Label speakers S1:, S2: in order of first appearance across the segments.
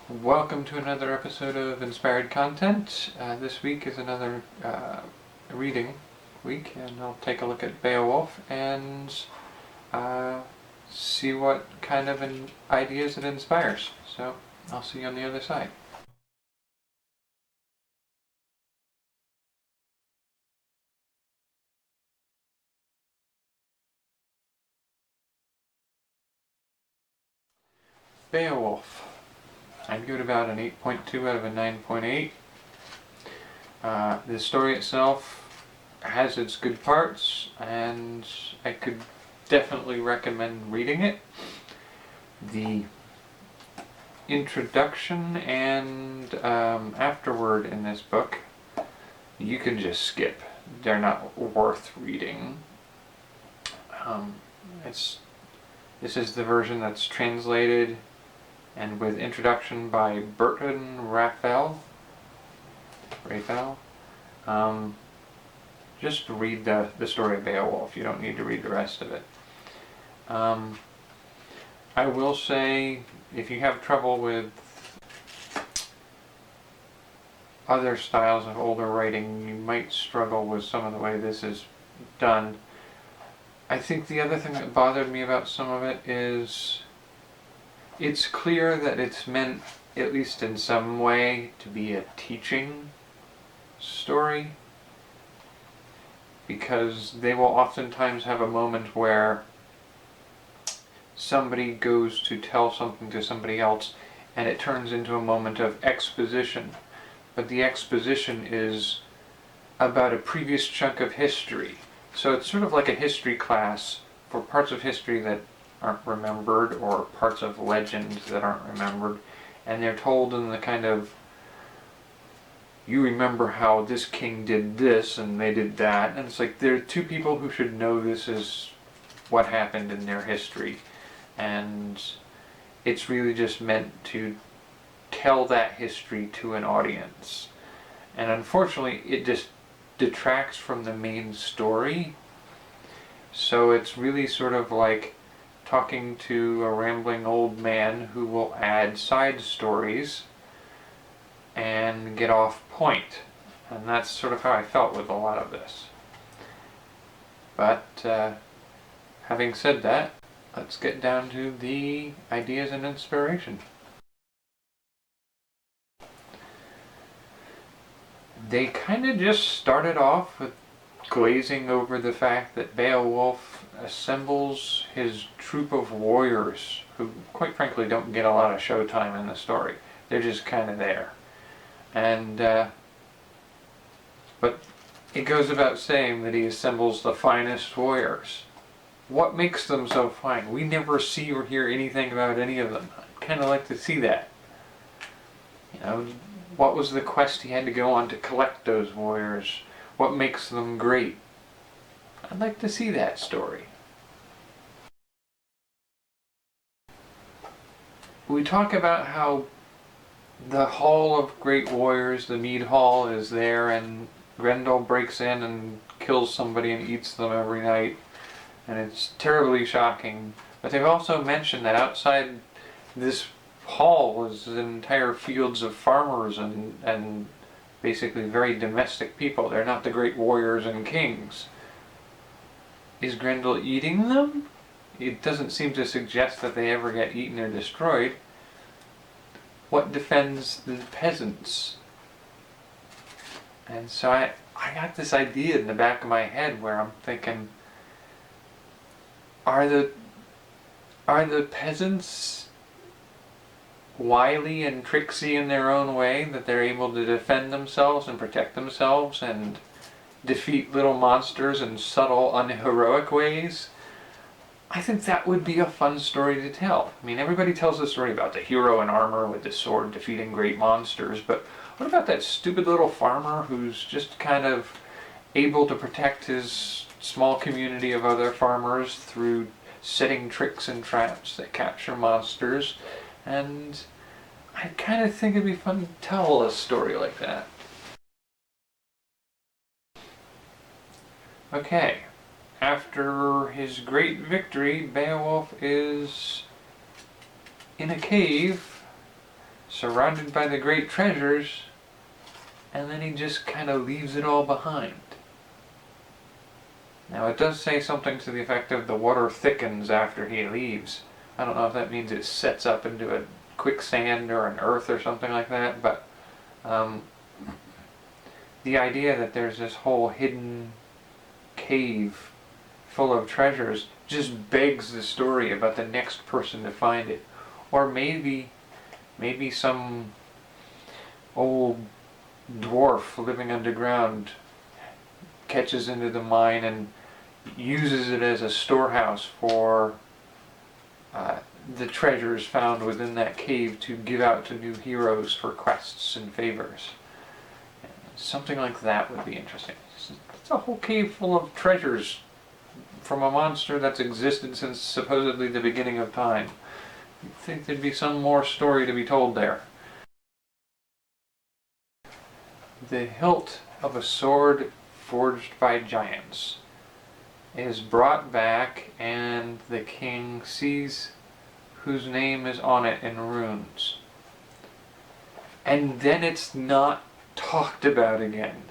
S1: Welcome to another episode of Inspired Content. This week is another reading week, and I'll take a look at Beowulf and see what kind of ideas it inspires. So I'll see you on the other side. Beowulf. I'd give it about an 8.2 out of a 9.8. The story itself has its good parts, and I could definitely recommend reading it. The introduction and afterword in this book, you can just skip. They're not worth reading. This is the version that's translated and with introduction by Burton Raphael. Just read the story of Beowulf. You don't need to read the rest of it. I will say, if you have trouble with other styles of older writing, you might struggle with some of the way this is done. I think the other thing that bothered me about some of it is it's clear that it's meant, at least in some way, to be a teaching story, because they will oftentimes have a moment where somebody goes to tell something to somebody else and it turns into a moment of exposition, but the exposition is about a previous chunk of history. So it's sort of like a history class for parts of history that aren't remembered, or parts of legends that aren't remembered, and they're told in the kind of, you remember how this king did this and they did that, and it's like there are two people who should know this is what happened in their history, and it's really just meant to tell that history to an audience. And unfortunately it just detracts from the main story, so it's really sort of like talking to a rambling old man who will add side stories and get off point. And that's sort of how I felt with a lot of this. But having said that, let's get down to the ideas and inspiration. They kind of just started off with glazing over the fact that Beowulf assembles his troop of warriors who, quite frankly, don't get a lot of showtime in the story. They're just kind of there. And but it goes about saying that he assembles the finest warriors. What makes them so fine? We never see or hear anything about any of them. I'd kind of like to see that. You know, what was the quest he had to go on to collect those warriors? What makes them great? I'd like to see that story. We talk about how the Hall of Great Warriors, the Mead Hall, is there, and Grendel breaks in and kills somebody and eats them every night, and it's terribly shocking. But they've also mentioned that outside this hall was entire fields of farmers and basically very domestic people. They're not the great warriors and kings. Is Grendel eating them? It doesn't seem to suggest that they ever get eaten or destroyed. What defends the peasants? And so I got this idea in the back of my head where I'm thinking, are the peasants wily and tricksy in their own way, that they're able to defend themselves and protect themselves and defeat little monsters in subtle, unheroic ways? I think that would be a fun story to tell. I mean, everybody tells the story about the hero in armor with the sword defeating great monsters, but what about that stupid little farmer who's just kind of able to protect his small community of other farmers through setting tricks and traps that capture monsters? And I kind of think it'd be fun to tell a story like that. Okay, after his great victory, Beowulf is in a cave surrounded by the great treasures, and then he just kind of leaves it all behind. Now it does say something to the effect of the water thickens after he leaves. I don't know if that means it sets up into a quicksand or an earth or something like that, but the idea that there's this whole hidden cave full of treasures just begs the story about the next person to find it. Or maybe some old dwarf living underground catches into the mine and uses it as a storehouse for the treasures found within that cave to give out to new heroes for quests and favors. Something like that would be interesting. It's a whole cave full of treasures from a monster that's existed since supposedly the beginning of time. You'd think there'd be some more story to be told there. The hilt of a sword forged by giants is brought back, and the king sees whose name is on it in runes. And then it's not talked about again.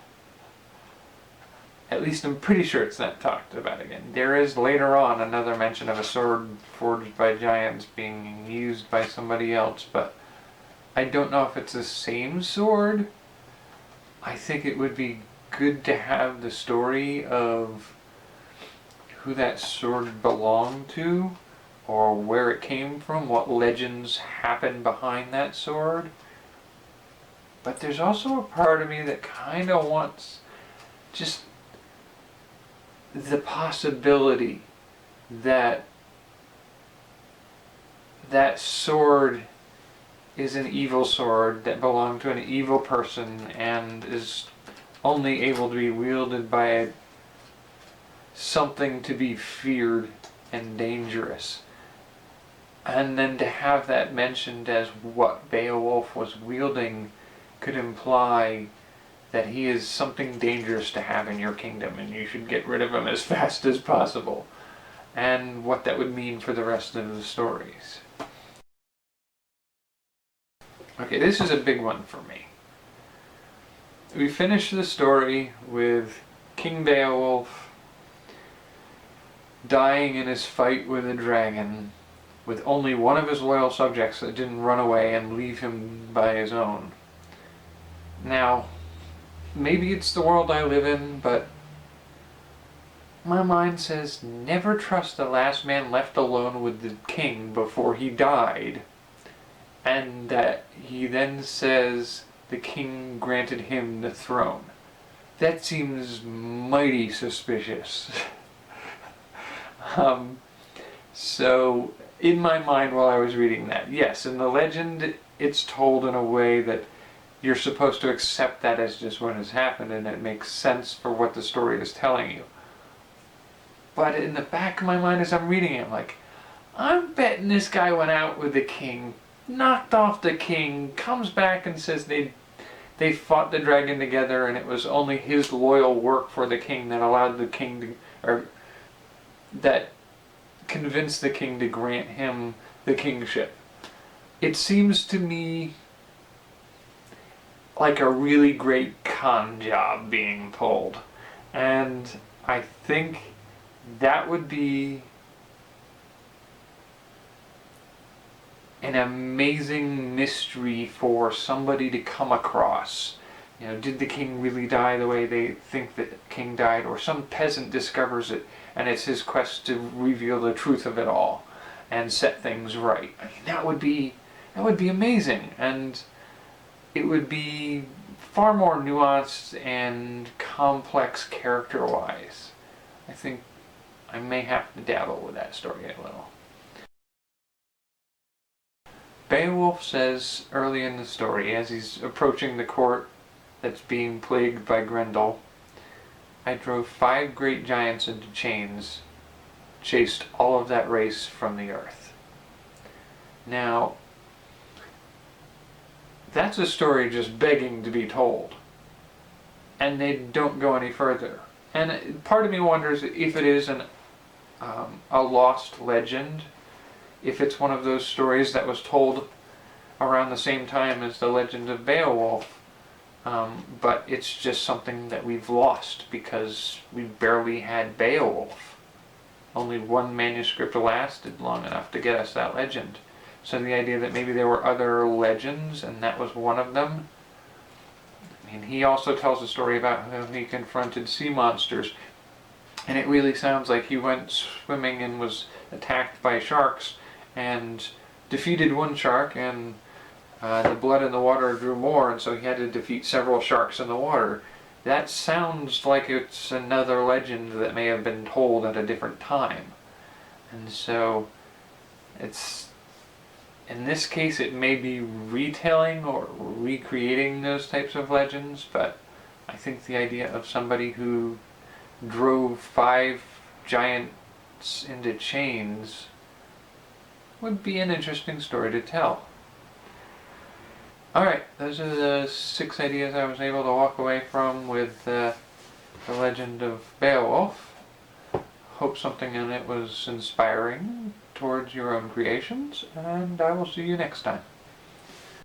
S1: At least I'm pretty sure it's not talked about again. There is later on another mention of a sword forged by giants being used by somebody else, but I don't know if it's the same sword. I think it would be good to have the story of who that sword belonged to, or where it came from, what legends happened behind that sword. But there's also a part of me that kind of wants just the possibility that that sword is an evil sword that belonged to an evil person and is only able to be wielded by something to be feared and dangerous. And then to have that mentioned as what Beowulf was wielding could imply that he is something dangerous to have in your kingdom and you should get rid of him as fast as possible. And what that would mean for the rest of the stories. Okay, this is a big one for me. We finish the story with King Beowulf dying in his fight with a dragon, with only one of his loyal subjects that didn't run away and leave him by his own. Now, maybe it's the world I live in, but my mind says never trust the last man left alone with the king before he died, and that he then says the king granted him the throne. That seems mighty suspicious. So, in my mind while I was reading that, yes, in the legend it's told in a way that you're supposed to accept that as just what has happened and it makes sense for what the story is telling you. But in the back of my mind as I'm reading it, I'm like, I'm betting this guy went out with the king, knocked off the king, comes back and says they fought the dragon together and it was only his loyal work for the king that allowed the king to, or that convinced the king to grant him the kingship. It seems to me like a really great con job being pulled. And I think that would be an amazing mystery for somebody to come across. You know, did the king really die the way they think that the king died? Or some peasant discovers it and it's his quest to reveal the truth of it all and set things right. I mean, that would be amazing, and it would be far more nuanced and complex character-wise. I think I may have to dabble with that story a little. Beowulf says early in the story, as he's approaching the court that's being plagued by Grendel, I drove 5 great giants into chains, chased all of that race from the earth. Now, that's a story just begging to be told. And they don't go any further. And part of me wonders if it is a lost legend, if it's one of those stories that was told around the same time as the legend of Beowulf, but it's just something that we've lost because we barely had Beowulf. Only one manuscript lasted long enough to get us that legend. So the idea that maybe there were other legends and that was one of them. I mean, he also tells a story about how he confronted sea monsters, and it really sounds like he went swimming and was attacked by sharks and defeated one shark, and the blood in the water drew more, and so he had to defeat several sharks in the water. That sounds like it's another legend that may have been told at a different time. And so it's, in this case, it may be retelling or recreating those types of legends, but I think the idea of somebody who drove 5 giants into chains would be an interesting story to tell. Alright, those are the 6 ideas I was able to walk away from with the legend of Beowulf. Hope something in it was inspiring towards your own creations, and I will see you next time.